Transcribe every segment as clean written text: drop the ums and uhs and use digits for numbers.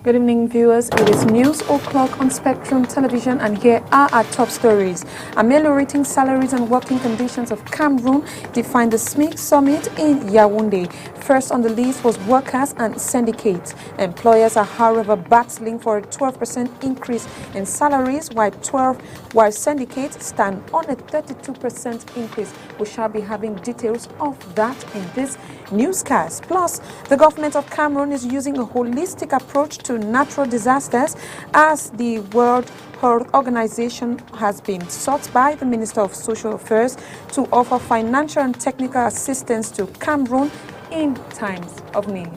Good evening, viewers. It is news o'clock on Spectrum Television, and here are our top stories. Ameliorating salaries and working conditions of Cameroon define the SMIC summit in Yaoundé. First on the list was workers and syndicates. Employers are, however, battling for a 12% increase in salaries, while syndicates stand on a 32% increase. We shall be having details of that in this newscast. Plus, the government of Cameroon is using a holistic approach to natural disasters, as the World Health Organization has been sought by the Minister of Social Affairs to offer financial and technical assistance to Cameroon in times of need.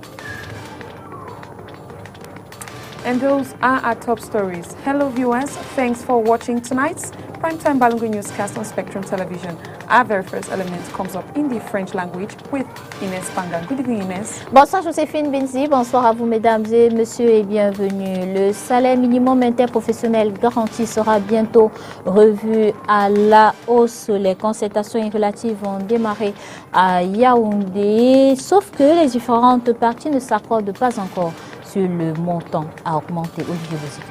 And those are our top stories. Hello viewers, thanks for watching tonight's Primetime Balungu Newscast on Spectrum Television. Our very first element comes up in the French language with Inès Pangan. Good evening, Inès. Bonsoir Joséphine Benzi, bonsoir à vous mesdames et messieurs et bienvenue. Le salaire minimum interprofessionnel garanti sera bientôt revu à la hausse. Les concertations relatives vont démarrer à Yaoundé, sauf que les différentes parties ne s'accordent pas encore sur le montant à augmenter. Olivier Bouzic.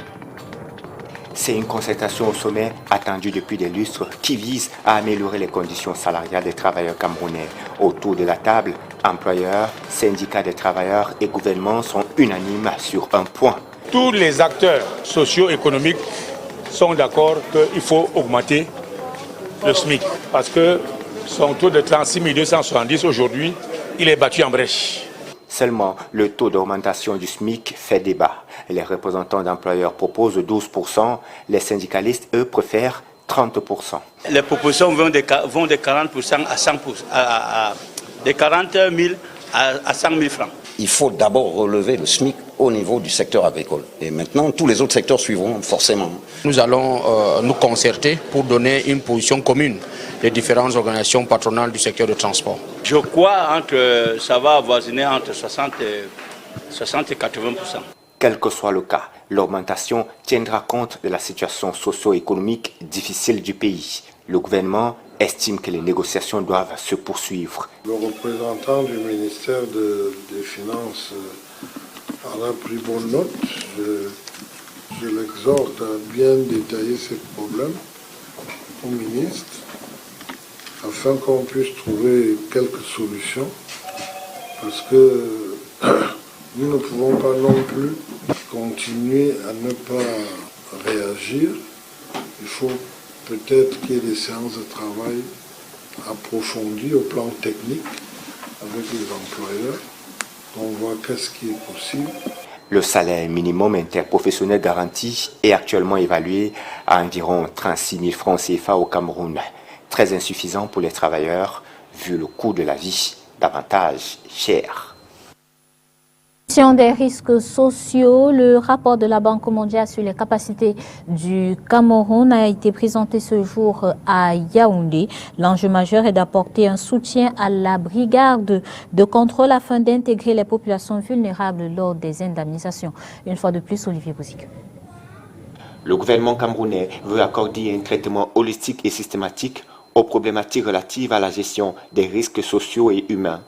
C'est une concertation au sommet attendue depuis des lustres qui vise à améliorer les conditions salariales des travailleurs camerounais. Autour de la table, employeurs, syndicats des travailleurs et gouvernements sont unanimes sur un point. Tous les acteurs socio-économiques sont d'accord qu'il faut augmenter le SMIC parce que son taux de 36 270 aujourd'hui, il est battu en brèche. Seulement, le taux d'augmentation du SMIC fait débat. Les représentants d'employeurs proposent 12%, les syndicalistes, eux, préfèrent 30%. Les propositions vont de 40% à 100%, de 40 000 à 100 000 francs. Il faut d'abord relever le SMIC au niveau du secteur agricole. Et maintenant, tous les autres secteurs suivront forcément. Nous allons nous concerter pour donner une position commune des différentes organisations patronales du secteur de transport. Je crois que ça va avoisiner entre 60 et 80%. Quel que soit le cas, l'augmentation tiendra compte de la situation socio-économique difficile du pays. Le gouvernement estime que les négociations doivent se poursuivre. Le représentant du ministère des Finances en a pris bonne note. Je l'exhorte à bien détailler ces problèmes au ministre afin qu'on puisse trouver quelques solutions, parce que nous ne pouvons pas non plus continuer à ne pas réagir. Il faut peut-être qu'il y ait des séances de travail approfondies au plan technique avec les employeurs. On voit qu'est-ce qui est possible. Le salaire minimum interprofessionnel garanti est actuellement évalué à environ 36 000 francs CFA au Cameroun. Très insuffisant pour les travailleurs, vu le coût de la vie davantage cher. Des risques sociaux, le rapport de la Banque mondiale sur les capacités du Cameroun a été présenté ce jour à Yaoundé. L'enjeu majeur est d'apporter un soutien à la brigade de contrôle afin d'intégrer les populations vulnérables lors des indemnisations. Une fois de plus, Olivier Bouzic. Le gouvernement camerounais veut accorder un traitement holistique et systématique aux problématiques relatives à la gestion des risques sociaux et humains.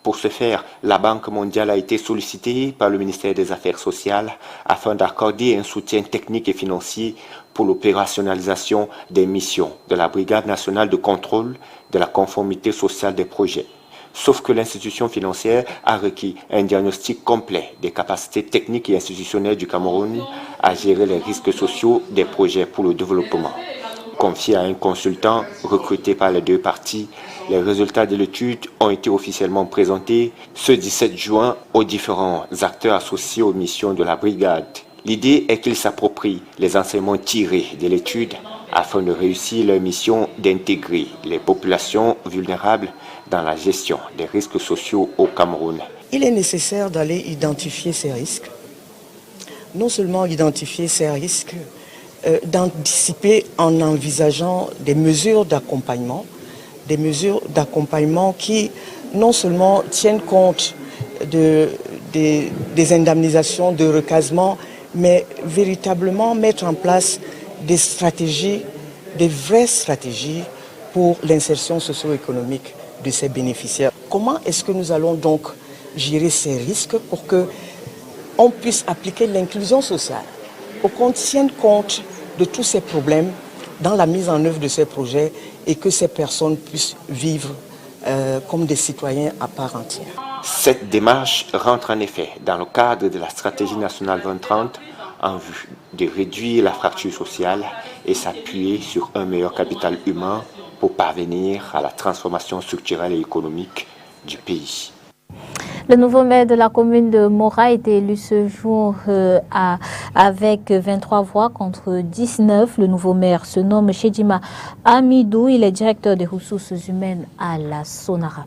Pour ce faire, la Banque mondiale a été sollicitée par le ministère des Affaires sociales afin d'accorder un soutien technique et financier pour l'opérationnalisation des missions de la Brigade nationale de contrôle de la conformité sociale des projets. Sauf que l'institution financière a requis un diagnostic complet des capacités techniques et institutionnelles du Cameroun à gérer les risques sociaux des projets pour le développement. Confié à un consultant recruté par les deux parties, les résultats de l'étude ont été officiellement présentés ce 17 juin aux différents acteurs associés aux missions de la brigade. L'idée est qu'ils s'approprient les enseignements tirés de l'étude afin de réussir leur mission d'intégrer les populations vulnérables dans la gestion des risques sociaux au Cameroun. Il est nécessaire d'aller identifier ces risques. Non seulement identifier ces risques, d'anticiper en envisageant des mesures d'accompagnement qui non seulement tiennent compte des indemnisations, de recasement, mais véritablement mettre en place des stratégies, des vraies stratégies pour l'insertion socio-économique de ces bénéficiaires. Comment est-ce que nous allons donc gérer ces risques pour que on puisse appliquer l'inclusion sociale, qu'on tienne compte de tous ces problèmes dans la mise en œuvre de ces projets et que ces personnes puissent vivre comme des citoyens à part entière. Cette démarche rentre en effet dans le cadre de la stratégie nationale 2030 en vue de réduire la fracture sociale et s'appuyer sur un meilleur capital humain pour parvenir à la transformation structurelle et économique du pays. Le nouveau maire de la commune de Mora a été élu ce jour avec 23 voix contre 19. Le nouveau maire se nomme Chedima Amidou. Il est directeur des ressources humaines à la Sonara.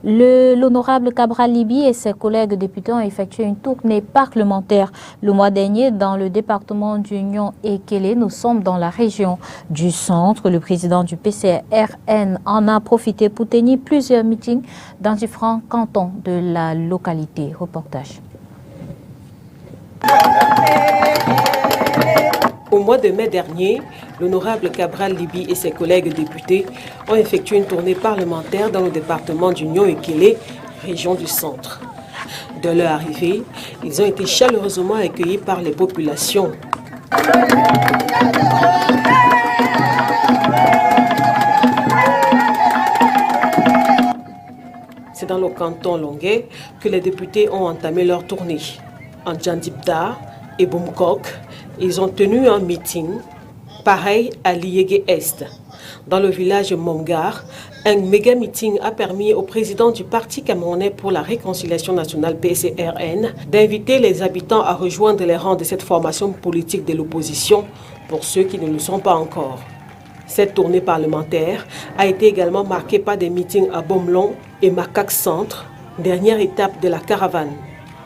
L'honorable Cabral Libi et ses collègues députés ont effectué une tournée parlementaire le mois dernier dans le département d'Union et Kélé. Nous sommes dans la région du centre. Le président du PCRN en a profité pour tenir plusieurs meetings dans différents cantons de la localité. Reportage. Au mois de mai dernier, l'honorable Cabral Libi et ses collègues députés ont effectué une tournée parlementaire dans le département d'Union et Kélé, région du centre. De leur arrivée, ils ont été chaleureusement accueillis par les populations. C'est dans le canton Longuet que les députés ont entamé leur tournée. En Djandibda et Boumkok, ils ont tenu un meeting, pareil à Liégué Est. Dans le village Mongar, un méga meeting a permis au président du Parti camerounais pour la réconciliation nationale PCRN d'inviter les habitants à rejoindre les rangs de cette formation politique de l'opposition pour ceux qui ne le sont pas encore. Cette tournée parlementaire a été également marquée par des meetings à Bomlon et Makak Centre, dernière étape de la caravane.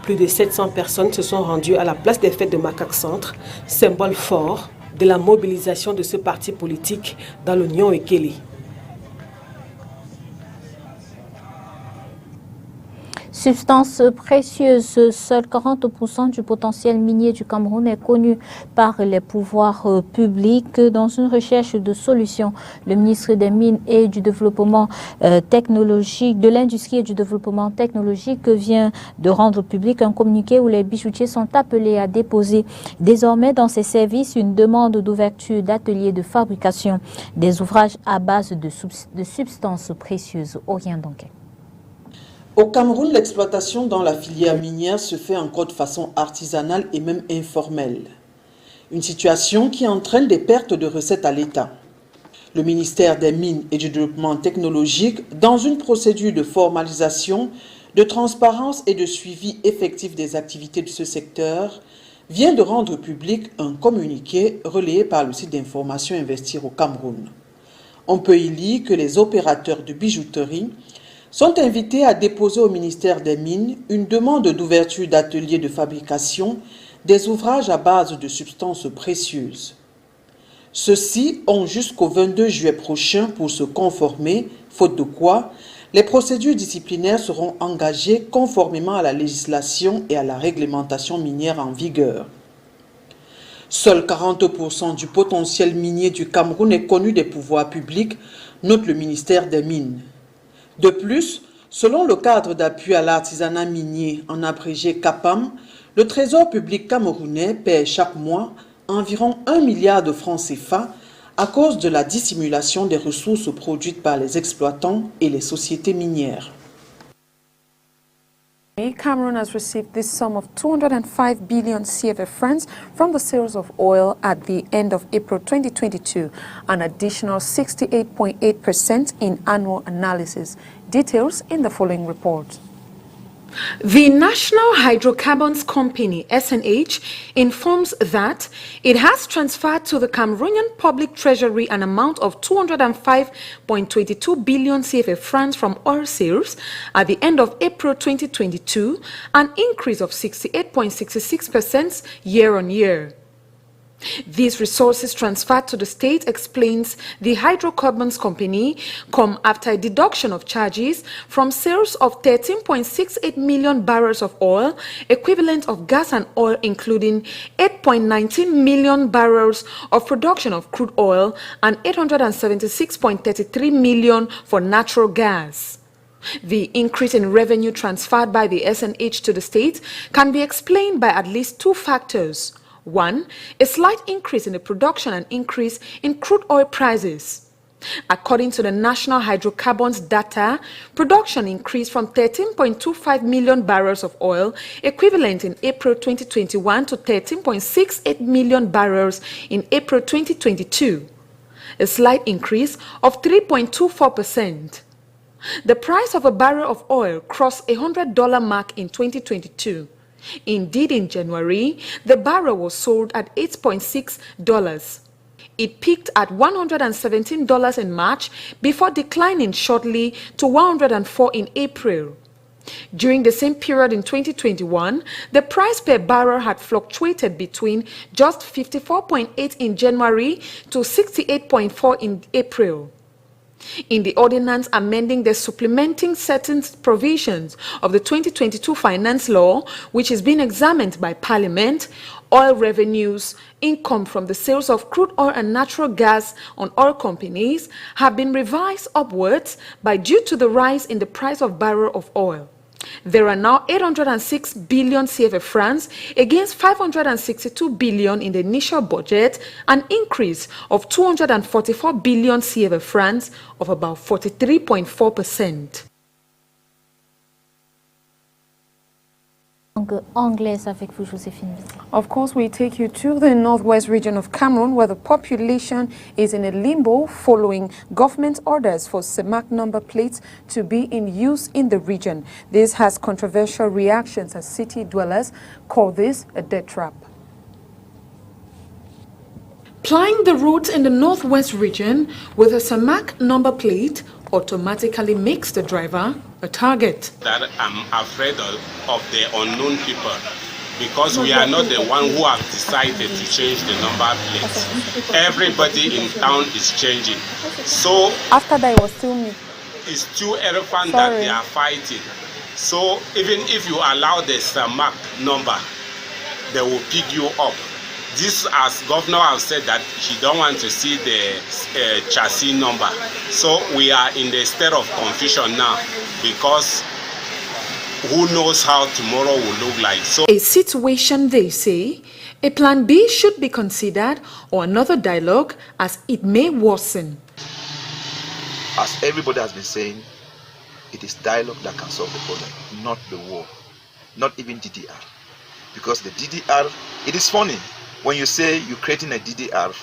Plus de 700 personnes se sont rendues à la place des fêtes de Makak Centre, symbole fort de la mobilisation de ce parti politique dans l'Union et Kélé. Substance précieuse, seuls 40% du potentiel minier du Cameroun est connu par les pouvoirs publics. Dans une recherche de solutions, le ministre des Mines et du Développement technologique, de l'Industrie et du Développement technologique vient de rendre public un communiqué où les bijoutiers sont appelés à déposer désormais dans ces services une demande d'ouverture d'ateliers de fabrication des ouvrages à base de substances précieuses. Orient Donquet. Au Cameroun, l'exploitation dans la filière minière se fait encore de façon artisanale et même informelle. Une situation qui entraîne des pertes de recettes à l'État. Le ministère des Mines et du Développement technologique, dans une procédure de formalisation, de transparence et de suivi effectif des activités de ce secteur, vient de rendre public un communiqué relayé par le site d'information Investir au Cameroun. On peut y lire que les opérateurs de bijouterie sont invités à déposer au ministère des Mines une demande d'ouverture d'ateliers de fabrication des ouvrages à base de substances précieuses. Ceux-ci ont jusqu'au 22 juillet prochain pour se conformer, faute de quoi, les procédures disciplinaires seront engagées conformément à la législation et à la réglementation minière en vigueur. Seuls 40% du potentiel minier du Cameroun est connu des pouvoirs publics, note le ministère des Mines. De plus, selon le cadre d'appui à l'artisanat minier en abrégé CAPAM, le Trésor public camerounais paie chaque mois environ 1 milliard de francs CFA à cause de la dissimulation des ressources produites par les exploitants et les sociétés minières. Cameroon has received this sum of 205 billion CFA francs from the sales of oil at the end of April 2022, an additional 68.8% in annual analysis. Details in the following report. The National Hydrocarbons Company, SNH, informs that it has transferred to the Cameroonian Public Treasury an amount of 205.22 billion CFA francs from oil sales at the end of April 2022, an increase of 68.66% year-on-year. These resources transferred to the state, explains the Hydrocarbons Company, come after a deduction of charges from sales of 13.68 million barrels of oil, equivalent of gas and oil, including 8.19 million barrels of production of crude oil and 876.33 million for natural gas. The increase in revenue transferred by the SNH to the state can be explained by at least two factors. One, a slight increase in the production and increase in crude oil prices. According to the National Hydrocarbons data, production increased from 13.25 million barrels of oil, equivalent in April 2021, to 13.68 million barrels in April 2022, a slight increase of 3.24%. The price of a barrel of oil crossed a $100 mark in 2022. Indeed, in January, the barrel was sold at $8.6. It peaked at $117 in March before declining shortly to $104 in April. During the same period in 2021, the price per barrel had fluctuated between just 54.8 in January to 68.4 in April. In the ordinance amending the supplementing certain provisions of the 2022 Finance Law, which is being examined by Parliament, oil revenues, income from the sales of crude oil and natural gas on oil companies have been revised upwards due to the rise in the price of barrel of oil. There are now 806 billion CFA francs against 562 billion in the initial budget, an increase of 244 billion CFA francs of about 43.4%. Anglaise avec vous, Joséphine. Of course, we take you to the northwest region of Cameroon, where the population is in a limbo following government orders for CEMAC number plates to be in use in the region. This has controversial reactions as city dwellers call this a death trap. Plying the roads in the northwest region with a CEMAC number plate automatically makes the driver a target. That I'm afraid of the unknown people, because we are not the one who have decided to change the number plates. Everybody in town is changing. So after that, it was still me. It's two elephants that they are fighting. So even if you allow the CEMAC number, they will pick you up. This, as governor has said, that he don't want to see the chassis number. So we are in the state of confusion now, because who knows how tomorrow will look like. So a situation, they say, a plan B should be considered, or another dialogue, as it may worsen. As everybody has been saying, it is dialogue that can solve the problem, not the war, not even DDR. Because the DDR, it is funny when you say you're creating a DDR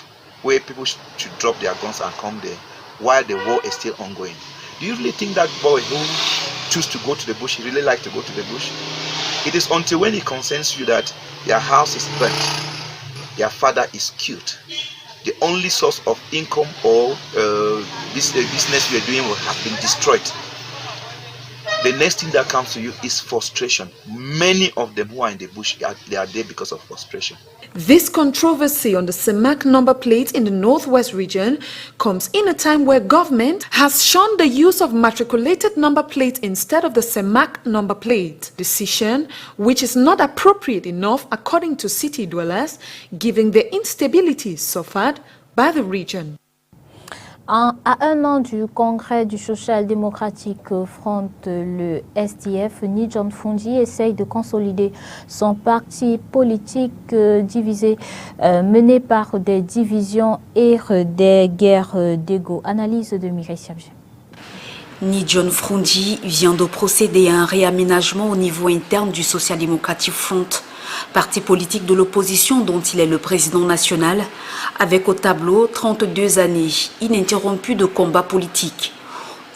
where people should drop their guns and come there while the war is still ongoing. Do you really think that boy who chooses to go to the bush, he really likes to go to the bush? It is until when he consents you that their house is burnt, their father is killed, the only source of income or business you are doing will have been destroyed. The next thing that comes to you is frustration. Many of them who are in the bush, they are there because of frustration. This controversy on the CEMAC number plate in the northwest region comes in a time where government has shunned the use of matriculated number plate instead of the CEMAC number plate decision, which is not appropriate enough according to city dwellers, given the instability suffered by the region. À un an du congrès du social-démocratique Front, le SDF, Nidjon Fundi essaye de consolider son parti politique divisé, mené par des divisions et des guerres d'ego. Analyse de Mireille Siabje. Nidjon Fundi vient de procéder à un réaménagement au niveau interne du Social-Démocratique Front, parti politique de l'opposition dont il est le président national, avec au tableau 32 années ininterrompues de combats politiques.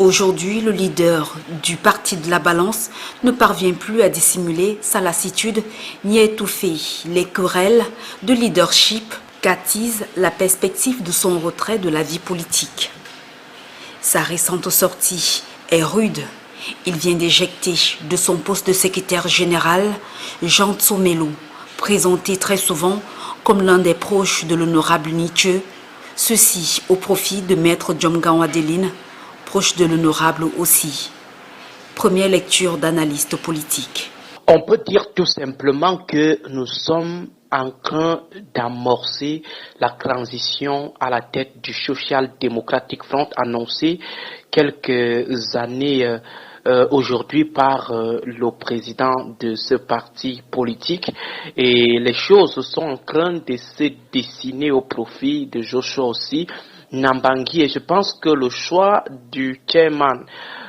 Aujourd'hui, le leader du parti de la balance ne parvient plus à dissimuler sa lassitude ni à étouffer les querelles de leadership qu'attise la perspective de son retrait de la vie politique. Sa récente sortie est rude. Il vient d'éjecter de son poste de secrétaire général Jean Tsomelo, présenté très souvent comme l'un des proches de l'honorable Nietzsche, ceci au profit de Maître Djomgan Adeline, proche de l'honorable aussi. Première lecture d'analyste politique. On peut dire tout simplement que nous sommes en train d'amorcer la transition à la tête du Social Democratic Front annoncée quelques années aujourd'hui par le président de ce parti politique, et les choses sont en train de se dessiner au profit de Joshua aussi Nambangui, et je pense que le choix du chairman,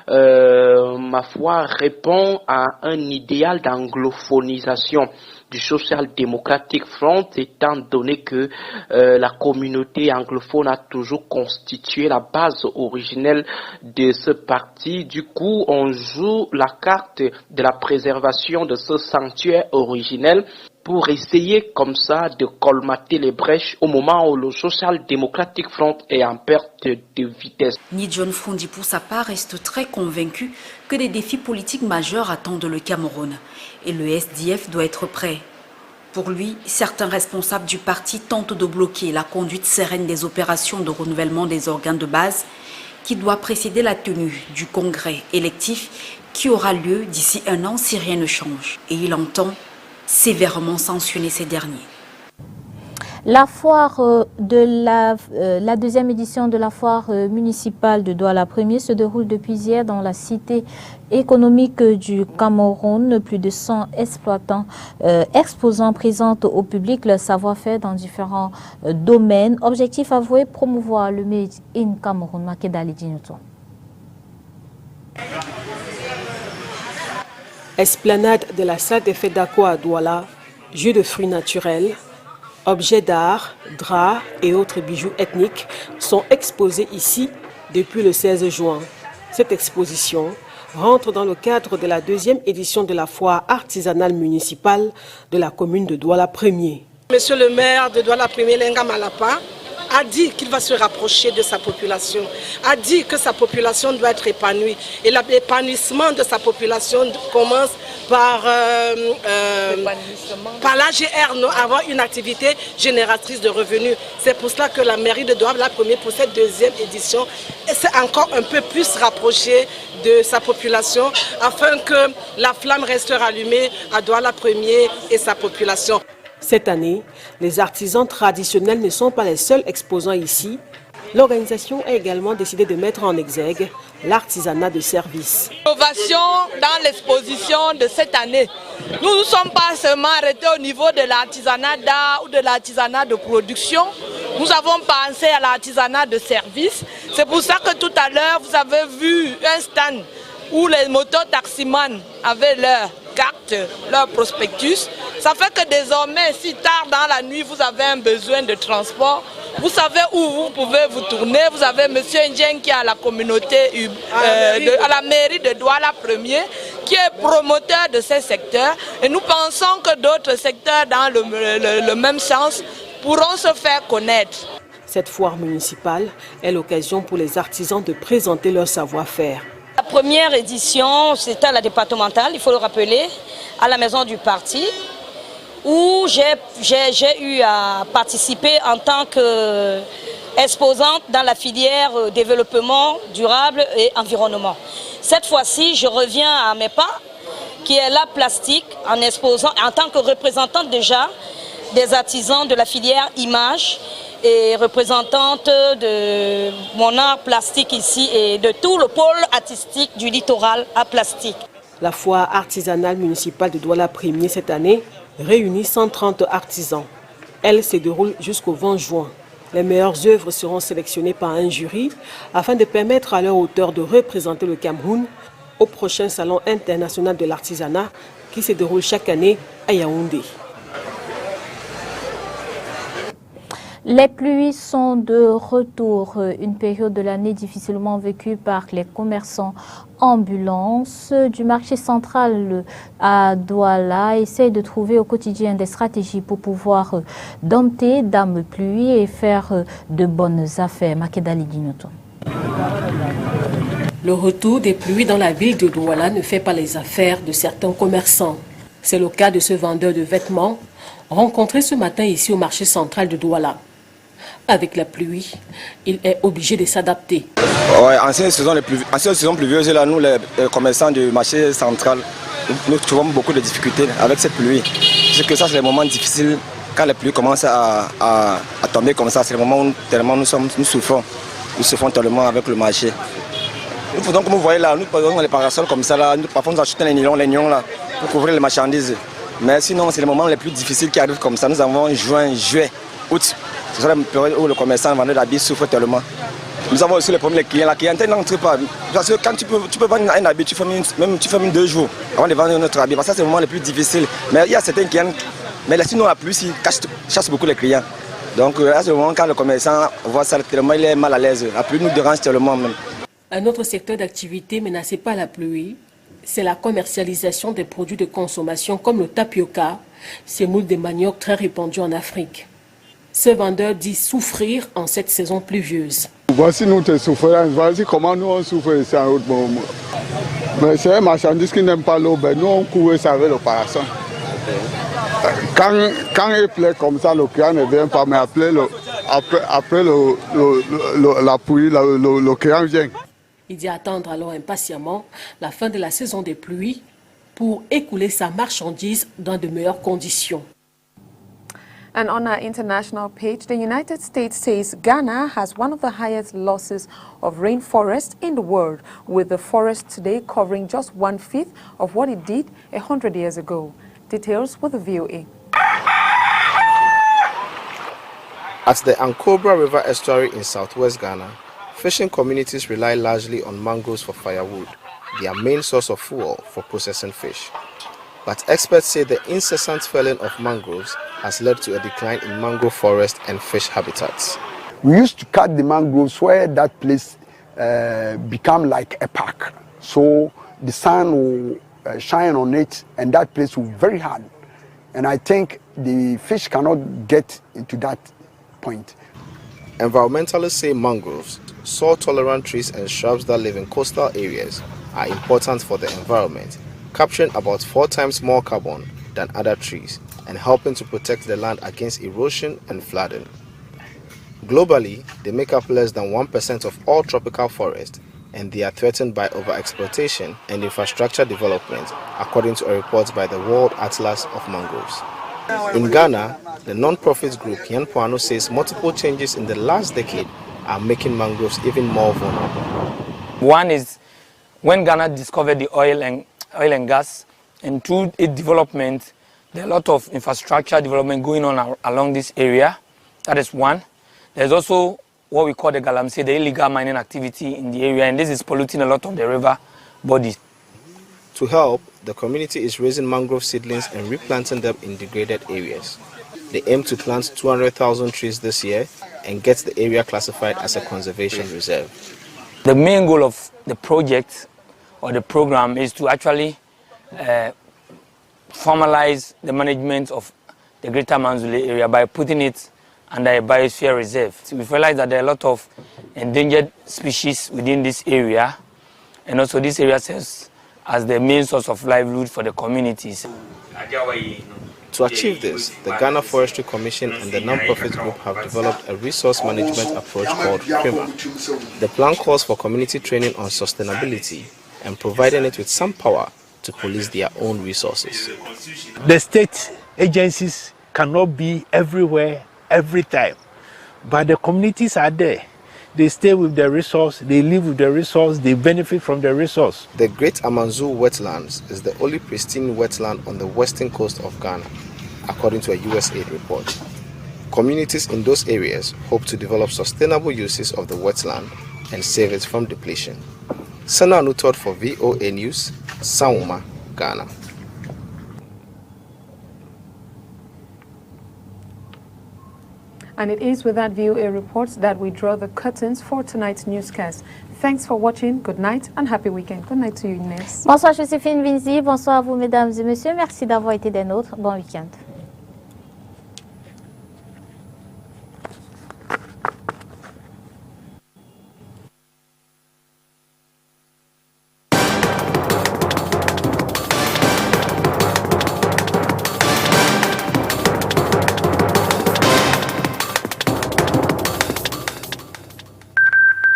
ma foi, répond à un idéal d'anglophonisation du Social Democratic Front, étant donné que la communauté anglophone a toujours constitué la base originelle de ce parti. Du coup, on joue la carte de la préservation de ce sanctuaire originel pour essayer comme ça de colmater les brèches au moment où le Social Democratic Front est en perte de vitesse. John Frondi, pour sa part, reste très convaincu que des défis politiques majeurs attendent le Cameroun et le SDF doit être prêt. Pour lui, certains responsables du parti tentent de bloquer la conduite sereine des opérations de renouvellement des organes de base qui doit précéder la tenue du congrès électif qui aura lieu d'ici 1 an si rien ne change. Et il entend sévèrement sanctionner ces derniers. La foire la deuxième édition de la foire municipale de Douala 1er se déroule depuis hier dans la cité économique du Cameroun. Plus de 100 exposants présentent au public leur savoir-faire dans différents domaines. Objectif avoué, promouvoir le Made in Cameroun. Makedali Dinuto. Esplanade de la salle des fêtes d'Ako à Douala, jus de fruits naturels, objets d'art, draps et autres bijoux ethniques sont exposés ici depuis le 16 juin. Cette exposition rentre dans le cadre de la deuxième édition de la foire artisanale municipale de la commune de Douala 1er. Monsieur le maire de Douala 1er, Lenga Malapa, a dit qu'il va se rapprocher de sa population, a dit que sa population doit être épanouie. Et l'épanouissement de sa population commence par l'AGR, avoir une activité génératrice de revenus. C'est pour cela que la mairie de Douala 1er, pour cette deuxième édition, s'est encore un peu plus rapprochée de sa population afin que la flamme reste allumée à Douala 1er et sa population. Cette année, les artisans traditionnels ne sont pas les seuls exposants ici. L'organisation a également décidé de mettre en exergue l'artisanat de service. Innovation dans l'exposition de cette année. Nous ne sommes pas seulement arrêtés au niveau de l'artisanat d'art ou de l'artisanat de production. Nous avons pensé à l'artisanat de service. C'est pour ça que tout à l'heure, vous avez vu un stand où les mototaximans avaient leur carte, leur prospectus. Ça fait que désormais, si tard dans la nuit, vous avez un besoin de transport, vous savez où vous pouvez vous tourner. Vous avez M. Ndien qui est à la communauté, à la mairie de Douala 1er, qui est promoteur de ces secteurs. Et nous pensons que d'autres secteurs dans le même sens pourront se faire connaître. Cette foire municipale est l'occasion pour les artisans de présenter leur savoir-faire. La première édition, c'était à la départementale, il faut le rappeler, à la maison du parti, où j'ai eu à participer en tant qu'exposante dans la filière développement durable et environnement. Cette fois-ci, je reviens à mes pas, qui est la plastique, en exposant, en tant que représentante déjà des artisans de la filière image et représentante de mon art plastique ici et de tout le pôle artistique du littoral à plastique. La foire artisanale municipale de Douala 1er cette année réunit 130 artisans. Elle se déroule jusqu'au 20 juin. Les meilleures œuvres seront sélectionnées par un jury afin de permettre à leur auteur de représenter le Cameroun au prochain salon international de l'artisanat qui se déroule chaque année à Yaoundé. Les pluies sont de retour, une période de l'année difficilement vécue par les commerçants ambulants du marché central à Douala essayent de trouver au quotidien des stratégies pour pouvoir dompter dame pluie et faire de bonnes affaires. Makedali Dinoto. Le retour des pluies dans la ville de Douala ne fait pas les affaires de certains commerçants. C'est le cas de ce vendeur de vêtements rencontré ce matin ici au marché central de Douala. Avec la pluie, il est obligé de s'adapter. Ouais, en cette saison pluvieuse, là, nous, les commerçants du marché central, nous trouvons beaucoup de difficultés avec cette pluie. C'est que ça, c'est les moments difficiles. Quand la pluie commence à tomber comme ça, c'est le moment où tellement nous souffrons. Nous souffrons tellement avec le marché. Nous faisons comme vous voyez là, nous prenons les parasols comme ça là, nous, parfois nous achetons les nylons là, pour couvrir les marchandises. Mais sinon, c'est les moments les plus difficiles qui arrivent comme ça. Nous avons juin, juillet, août. C'est ça la période où le commerçant, le vendeur d'habits souffre tellement. Nous avons aussi le problème des clients. La clientèle n'entre pas. Parce que quand tu peux vendre un habit, tu fermes 2 jours avant de vendre notre habit. Parce que c'est le moment le plus difficile. Mais il y a certains clients, mais sinon la pluie, ils chassent beaucoup les clients. Donc à ce moment, quand le commerçant voit ça, tellement il est mal à l'aise. La pluie nous dérange tellement même. Un autre secteur d'activité menacé par la pluie, c'est la commercialisation des produits de consommation comme le tapioca, semoule de manioc très répandu en Afrique. Ce vendeur dit souffrir en cette saison pluvieuse. Voici notre souffrance, voici comment nous on souffre ici en haute moment. Mais c'est un marchandise qui n'aime pas l'eau, ben nous on couvre ça avec le parasol. Quand il pleut comme ça, le client ne vient pas, mais après la pluie, le client vient. Il dit attendre alors impatiemment la fin de la saison des pluies pour écouler sa marchandise dans de meilleures conditions. And on our international page, the United States says Ghana has one of the highest losses of rainforest in the world, with the forest today covering just 1/5 of what it did 100 years ago. Details with the VOA. At the Ankobra River estuary in southwest Ghana, fishing communities rely largely on mangroves for firewood, their main source of fuel for processing fish. But experts say the incessant felling of mangroves has led to a decline in mangrove forest and fish habitats. We used to cut the mangroves where that place become like a park. So the sun will shine on it and that place will be very hard. And I think the fish cannot get into that point. Environmentalists say mangroves, salt-tolerant trees and shrubs that live in coastal areas, are important for the environment, capturing about 4 times more carbon than other trees and helping to protect the land against erosion and flooding. Globally, they make up less than 1% of all tropical forests, and they are threatened by overexploitation and infrastructure development, according to a report by the World Atlas of Mangroves. In Ghana, the non-profit group Yanpoano says multiple changes in the last decade are making mangroves even more vulnerable. One is when Ghana discovered the oil and gas, and through its development, there are a lot of infrastructure development going on along this area. That is one. There's also what we call the galamsey, the illegal mining activity in the area, and this is polluting a lot of the river bodies. To help, the community is raising mangrove seedlings and replanting them in degraded areas. They aim to plant 200,000 trees this year and get the area classified as a conservation reserve. The main goal of the project or the program is to actually formalize the management of the Greater Manzule area by putting it under a biosphere reserve. So we've realized that there are a lot of endangered species within this area, and also this area serves as the main source of livelihood for the communities. To achieve this, the Ghana Forestry Commission and the non-profit group have developed a resource management approach called PRIMA. The plan calls for community training on sustainability and providing it with some power to police their own resources. The state agencies cannot be everywhere, every time, but the communities are there. They stay with the resource, they live with the resource, they benefit from the resource. The Great Amanzu Wetlands is the only pristine wetland on the western coast of Ghana, according to a USAID report. Communities in those areas hope to develop sustainable uses of the wetland and save it from depletion. Sana Anutot for VOA News, Sauma, Ghana. And it is with that VOA report that we draw the curtains for tonight's newscast. Thanks for watching. Good night and happy weekend. Good night to you, Inès. Bonsoir Joséphine Vinzi. Bonsoir à vous, mesdames et messieurs. Merci d'avoir été des nôtres. Bon week-end.